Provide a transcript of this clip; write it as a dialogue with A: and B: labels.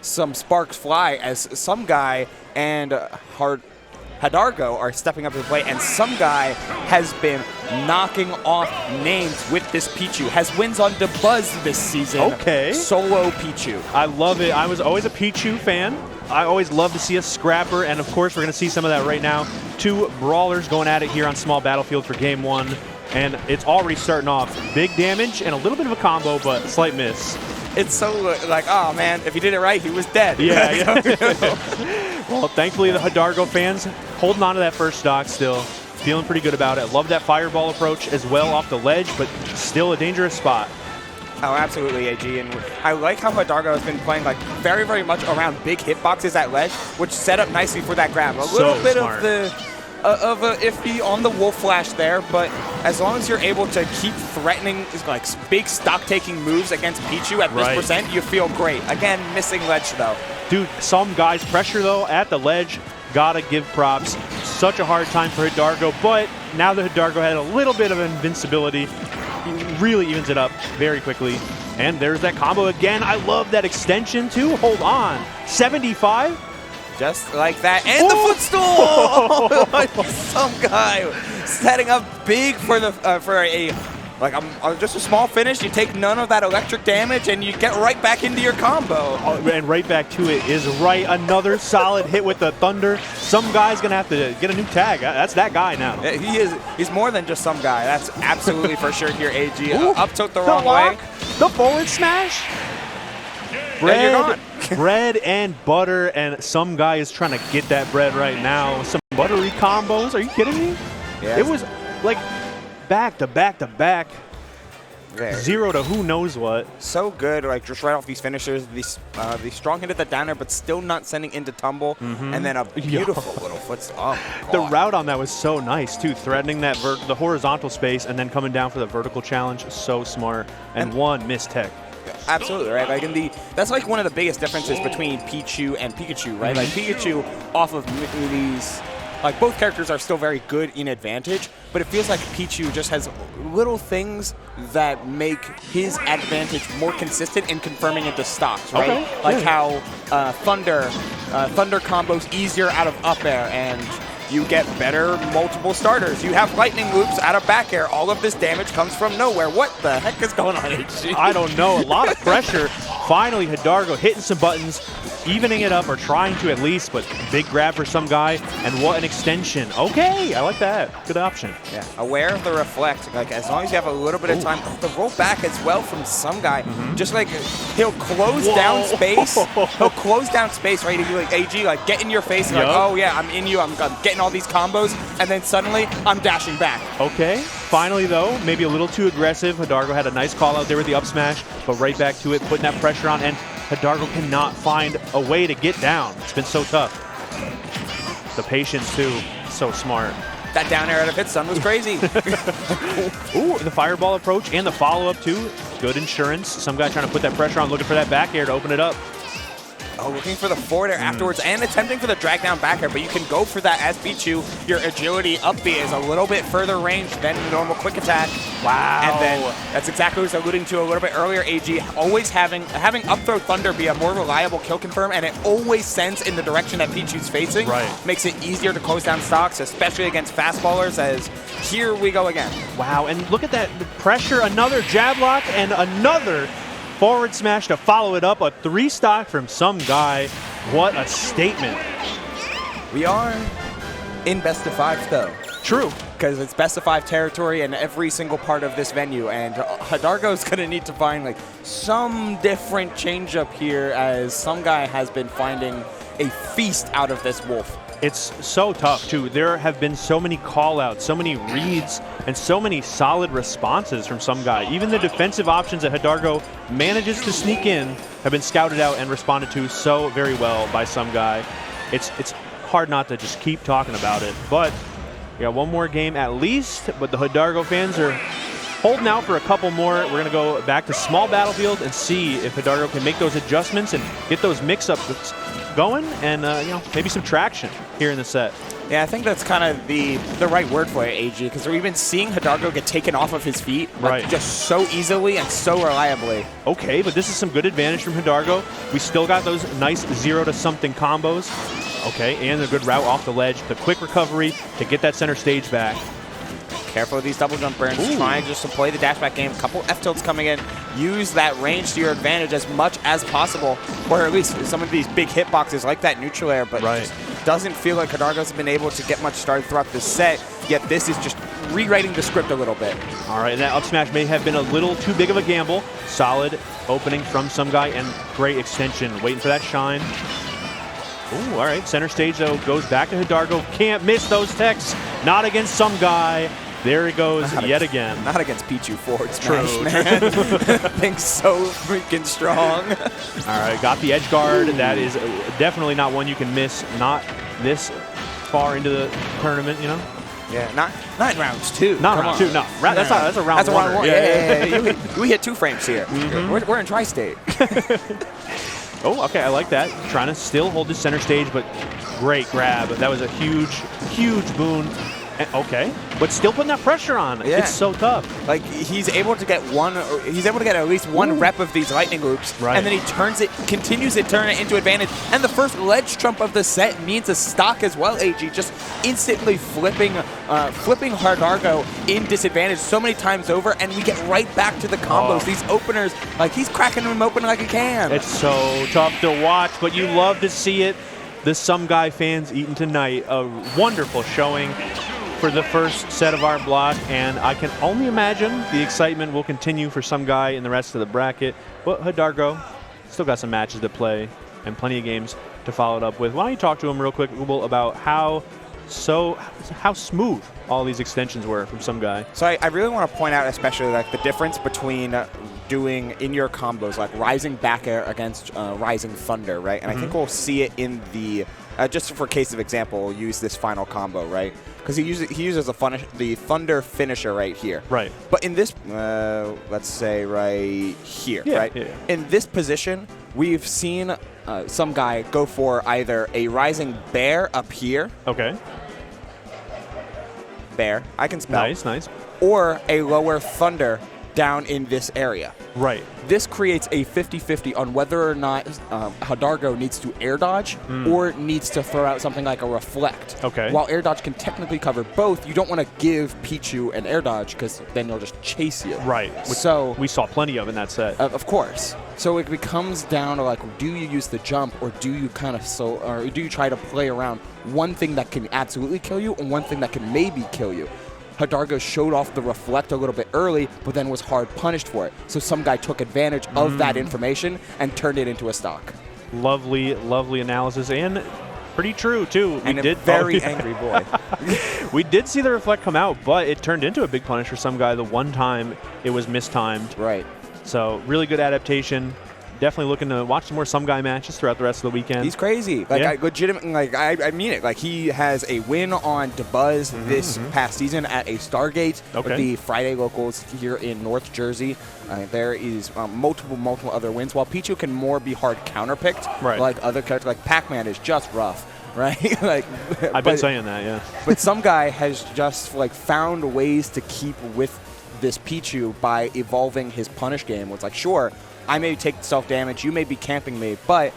A: some sparks fly as Sumgai and Hadargo are stepping up to the plate, and Sumgai has been knocking off names with this Pichu. Has wins on the buzz this season.
B: Okay.
A: Solo Pichu.
B: I love it. I was always a Pichu fan. I always love to see a scrapper, and of course we're going to see some of that right now. Two brawlers going at it here on small battlefield for game one, and it's already starting off big damage and a little bit of a combo, but slight miss.
A: It's so like, oh man, if he did it right, he was dead.
B: Yeah. Well, thankfully the Hadargo fans holding on to that first stock still. Feeling pretty good about it. Love that fireball approach as well off the ledge, but still a dangerous spot.
A: Oh, absolutely, AG. And I like how Hadargo has been playing like very, very much around big hitboxes at ledge, which set up nicely for that grab. A little bit
B: smart.
A: of a iffy on the wolf flash there, but as long as you're able to keep threatening like big stock-taking moves against Pichu at this percent, you feel great. Again, missing ledge though.
B: Dude, some guys pressure though at the ledge. Gotta give props. Such a hard time for Hadargo, but now that Hadargo had a little bit of invincibility, he really evens it up very quickly. And there's that combo again. I love that extension too. Hold on. 75.
A: Just like that. And the footstool! Some guy setting up big for the just a small finish. You take none of that electric damage and you get right back into your combo.
B: And right back to it is right. Another solid hit with the thunder. Some guy's gonna have to get a new tag. That's that guy now.
A: He's more than just some guy. That's absolutely for sure here, AG. Up tilt the wrong way.
B: The forward smash. Bread and butter, and some guy is trying to get that bread right now. Some buttery combos. Are you kidding me?
A: Yeah.
B: It was like back to back to back.
A: There.
B: Zero to who knows what.
A: So good, like just right off these finishers. The strong hit at the downer, but still not sending into tumble. And then a beautiful little foot. Oh,
B: the route on that was so nice too, threatening that the horizontal space and then coming down for the vertical challenge. So smart. And one missed tech.
A: Absolutely, right? Like that's like one of the biggest differences between Pichu and Pikachu, right? Like Pikachu off of these, like both characters are still very good in advantage, but it feels like Pichu just has little things that make his advantage more consistent in confirming into stocks, right?
B: Okay.
A: Like how Thunder combos easier out of up air, and you get better multiple starters. You have lightning loops out of back air. All of this damage comes from nowhere. What the heck is going on, HG?
B: I don't know. A lot of pressure. Finally, Hadargo hitting some buttons, evening it up, or trying to at least, but big grab for some guy, and what an extension. Okay, I like that. Good option.
A: Yeah, aware of the reflect. Like, as long as you have a little bit of time, the roll back as well from some guy. Just like, he'll close down space. He'll close down space, right? He'll be like, AG, like, get in your face. And like, oh, yeah, I'm in you. I'm getting all these combos. And then suddenly, I'm dashing back.
B: Okay. Finally, though, maybe a little too aggressive. Hadargo had a nice call out there with the up smash, but right back to it, putting that pressure on, and Hadargo cannot find a way to get down. It's been so tough. The patience, too. So smart.
A: That down air out of hit stun was crazy.
B: Ooh, the fireball approach and the follow-up, too. Good insurance. Some guy trying to put that pressure on, looking for that back air to open it up.
A: Oh, looking for the forward air afterwards and attempting for the drag down back air, but you can go for that as Pichu. Your agility up B is a little bit further range than normal quick attack.
B: Wow.
A: And then that's exactly what I was alluding to a little bit earlier, AG. Always having up throw Thunder be a more reliable kill confirm, and it always sends in the direction that Pichu's facing.
B: Right.
A: Makes it easier to close down stocks, especially against fastballers, as here we go again.
B: Wow, and look at that pressure. Another jab lock and another forward smash to follow it up. A 3-stock from some guy. What a statement.
A: We are in best of 5 though.
B: True.
A: Because it's best of 5 territory in every single part of this venue, and Hadargo's going to need to find like some different change up here, as some guy has been finding a feast out of this wolf.
B: It's so tough, too. There have been so many call-outs, so many reads, and so many solid responses from some guy. Even the defensive options that Hadargo manages to sneak in have been scouted out and responded to so very well by some guy. It's hard not to just keep talking about it. But we got one more game at least, but the Hadargo fans are holding out for a couple more. We're going to go back to small battlefield and see if Hadargo can make those adjustments and get those mix-ups going and you know, maybe some traction here in the set.
A: Yeah, I think that's kind of the right word for it, AG, because we've been seeing Hadargo get taken off of his feet just so easily and so reliably.
B: Okay, but this is some good advantage from Hadargo. We still got those nice 0-to-something combos. Okay, and a good route off the ledge. The quick recovery to get that center stage back.
A: Careful with these double jump burns. Trying just to play the dash back game. A couple F-tilts coming in. Use that range to your advantage as much as possible. Or at least some of these big hitboxes like that neutral air. But it just doesn't feel like Hadargo's been able to get much started throughout this set. Yet this is just rewriting the script a little bit.
B: All right, and that up smash may have been a little too big of a gamble. Solid opening from Sumgai and great extension. Waiting for that shine. Ooh, all right. Center stage, though, goes back to Hadargo. Can't miss those techs. Not against Sumgai. There he goes yet again.
A: Not against Pichu forward smash, man. Thing's so freaking strong.
B: All right, got the edge guard. That is definitely not one you can miss. Not this far into the tournament, you know?
A: Yeah, not in rounds two.
B: Not round two, no. That's a round one.
A: Yeah. We hit 2 frames here. We're in tri-state.
B: Oh, okay, I like that. Trying to still hold the center stage, but great grab. That was a huge, huge boon. Okay, but still putting that pressure on.
A: Yeah.
B: It's so tough.
A: Like he's able to get at least one rep of these lightning loops, and then he continues to turn it into advantage. And the first ledge trump of the set means a stock as well. AG just instantly flipping Hadargo in disadvantage so many times over, and we get right back to the combos. These openers, like he's cracking them open like he can.
B: It's so tough to watch, but you love to see it. The Sumgai fans eating tonight. A wonderful showing for the first set of our block, and I can only imagine the excitement will continue for Sumgai in the rest of the bracket. But Hadargo still got some matches to play and plenty of games to follow it up with. Why don't you talk to him real quick, Ubal, about how smooth all these extensions were from Sumgai.
A: So I really want to point out especially like the difference between doing in-your combos, like Rising Back Air against Rising Thunder, right? And I think we'll see it in the, just for case of example, we'll use this final combo, right? Because he uses the Thunder finisher right here.
B: Right.
A: But in this, let's say right here, right? Yeah. In this position, we've seen Sumgai go for either a Rising Bear up here.
B: Okay.
A: Bear, I can spell.
B: Nice.
A: Or a lower Thunder down in this area.
B: Right.
A: This creates a 50-50 on whether or not Hadargo needs to air dodge or needs to throw out something like a reflect.
B: Okay.
A: While air dodge can technically cover both, you don't want to give Pichu an air dodge because then he'll just chase you.
B: Right.
A: So
B: we saw plenty of in that set.
A: Of course. So it becomes down to like, do you use the jump or do you or do you try to play around one thing that can absolutely kill you and one thing that can maybe kill you? Hadargo showed off the reflect a little bit early, but then was hard punished for it. So Sumgai took advantage of that information and turned it into a stock.
B: Lovely, lovely analysis, and pretty true, too.
A: And a very angry boy.
B: We did see the reflect come out, but it turned into a big punish for Sumgai the one time it was mistimed.
A: Right.
B: So really good adaptation. Definitely looking to watch some more Sumgai matches throughout the rest of the weekend.
A: He's crazy. Like, I legitimately, like, I mean it. Like, he has a win on DeBuzz this past season at a Stargate, the Friday locals here in North Jersey. There is multiple other wins. While Pichu can more be hard counterpicked, like other characters, like Pac-Man is just rough. Right, like
B: I've been saying that, yeah.
A: But Sumgai has just like found ways to keep with this Pichu by evolving his punish game. It's like, sure, I may take self-damage, you may be camping me, but